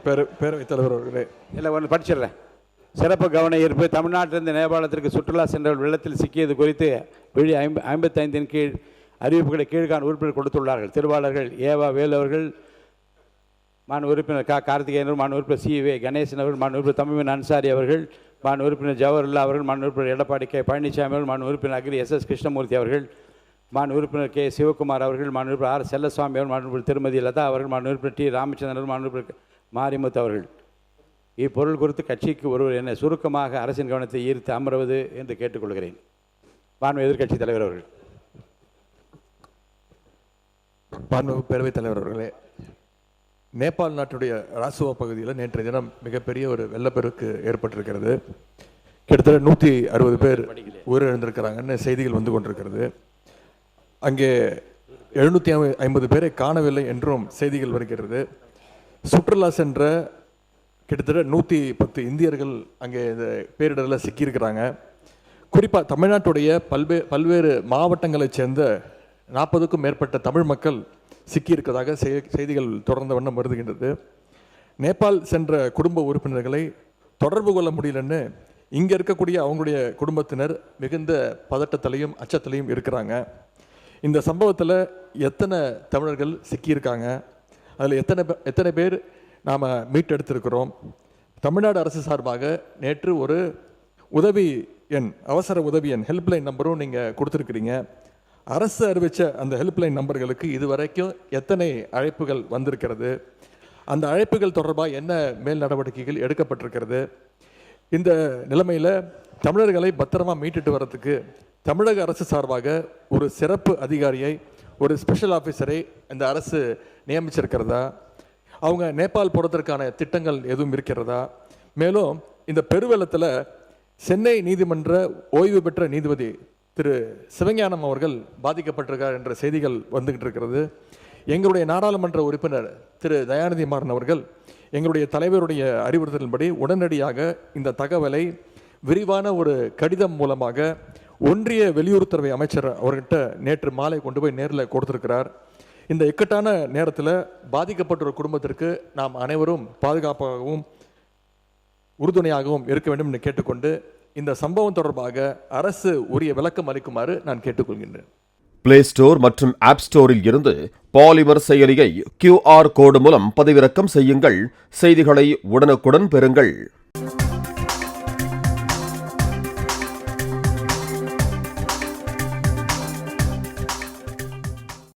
பேரவைத் தலைவர் அவர்களே, இல்லை ஒன்று படிச்சிடுறேன். சிறப்பு கவன ஈர்ப்பு. தமிழ்நாட்டிலிருந்து நேபாளத்திற்கு சுற்றுலா சென்றவர்கள் வெள்ளத்தில் சிக்கியது குறித்து விழி 55 கீழ் அறிவிப்புகளை கீழ்காண உறுப்பினர் கொடுத்துள்ளார்கள். திருவாளர்கள் ஏவா வேலு அவர்கள், மாநில உறுப்பினர் கார்த்திகேயன், மாநில உறுப்பினர் சி.வே. கணேசன் அவர்கள், மாநில உறுப்பினர் தமிழ் அன்சாரி அவர்கள், மாநில உறுப்பினர் ஜவஹர்லா அவர்கள், மாநில உறுப்பினர் எடப்பாடி கே. பழனிசாமி அவர்கள், மாநில உறுப்பினர் அக்ரி எஸ்.எஸ். கிருஷ்ணமூர்த்தி அவர்கள், மாநில உறுப்பினர் கே. சிவகுமார் அவர்கள், மாநில உறுப்பினர் ஆர். செல்லசுவாமி அவர்கள், மாநில உறுப்பினர் திருமதி லதா அவர்கள், மாநில உறுப்பினர் டி. ராமச்சந்திரன் அவர்கள், மாநில உறுப்பினர் மாரிமுத்து அவர்கள். இப்பொருள் குறித்து கட்சிக்கு ஒருவர் என்னை சுருக்கமாக அரசின் கவனத்தை ஈர்த்து அமர்வது என்று கேட்டுக்கொள்கிறேன். மாண்பு எதிர்க்கட்சி தலைவர் அவர்கள். மாண்பு பேரவைத் தலைவர் அவர்களே, நேபாள் நாட்டுடைய ராசுவா பகுதியில் நேற்றைய தினம் மிகப்பெரிய ஒரு வெள்ளப்பெருக்கு ஏற்பட்டிருக்கிறது. கிட்டத்தட்ட 160 பேர் உயிரிழந்திருக்கிறாங்கன்னு செய்திகள் வந்து கொண்டிருக்கிறது. அங்கே 750 பேரை காணவில்லை என்றும் செய்திகள் வருகிறது. சுற்றுலா சென்ற கிட்டத்தட்ட 110 இந்தியர்கள் அங்கே இந்த பேரிடரில் சிக்கியிருக்கிறாங்க. குறிப்பாக தமிழ்நாட்டுடைய பல்வேறு மாவட்டங்களைச் சேர்ந்த 40க்கும் மேற்பட்ட தமிழ் மக்கள் சிக்கியிருக்கிறதாக செய்திகள் தொடர்ந்த வண்ணம் வருகின்றது. நேபாள் சென்ற குடும்ப உறுப்பினர்களை தொடர்பு கொள்ள முடியலன்னு இங்கே இருக்கக்கூடிய அவங்களுடைய குடும்பத்தினர் மிகுந்த பதட்டத்திலையும் அச்சத்திலையும் இருக்கிறாங்க. இந்த சம்பவத்தில் எத்தனை தமிழர்கள் சிக்கியிருக்காங்க, அதில் எத்தனை பேர் நாம் மீட்டெடுத்திருக்கிறோம்? தமிழ்நாடு அரசு சார்பாக நேற்று ஒரு உதவி எண், அவசர உதவி எண், ஹெல்ப்லைன் நம்பரும் நீங்கள் கொடுத்துருக்கிறீங்க. அரசு அறிவித்த அந்த ஹெல்ப்லைன் நம்பர்களுக்கு இதுவரைக்கும் எத்தனை அழைப்புகள் வந்திருக்கிறது? அந்த அழைப்புகள் தொடர்பாக என்ன மேல் நடவடிக்கைகள் எடுக்கப்பட்டிருக்கிறது? இந்த நிலைமையில் தமிழர்களை பத்திரமா மீட்டுட்டு வர்றதுக்கு தமிழக அரசு சார்பாக ஒரு சிறப்பு அதிகாரியை, ஒரு ஸ்பெஷல் ஆஃபீஸரை இந்த அரசு நியமிச்சிருக்கிறதா? அவங்க நேபாள் போகிறதுக்கான திட்டங்கள் எதுவும் இருக்கிறதா? மேலும் இந்த பெருவெள்ளத்தில் சென்னை நீதிமன்ற ஓய்வு பெற்ற நீதிபதி திரு சிவஞானம் அவர்கள் பாதிக்கப்பட்டிருக்கார் என்ற செய்திகள் வந்துகிட்டு இருக்கிறது. எங்களுடைய நாடாளுமன்ற உறுப்பினர் திரு தயாநிதி மாறன் அவர்கள் எங்களுடைய தலைவருடைய அறிவுறுத்தலின்படி உடனடியாக இந்த தகவலை விரிவான ஒரு கடிதம் மூலமாக ஒன்றிய வெளியுறவுத்துறை அமைச்சர் அவர்கிட்ட நேற்று மாலை கொண்டு போய் நேரில் கொடுத்திருக்கிறார். இந்த இக்கட்டான நேரத்தில் பாதிக்கப்பட்ட ஒரு குடும்பத்திற்கு நாம் அனைவரும் பாதுகாப்பாகவும் உறுதுணையாகவும் இருக்க வேண்டும் என்று கேட்டுக்கொண்டு இந்த சம்பவம் தொடர்பாக அரசு உரிய விளக்கம் அளிக்குமாறு நான் கேட்டுக்கொள்கின்றேன். பிளே ஸ்டோர் மற்றும் ஆப் ஸ்டோரில் இருந்து பாலிமர் செயலியை QR கோடு மூலம் பதிவிறக்கம் செய்யுங்கள். செய்திகளை உடனுக்குடன் பெறுங்கள்.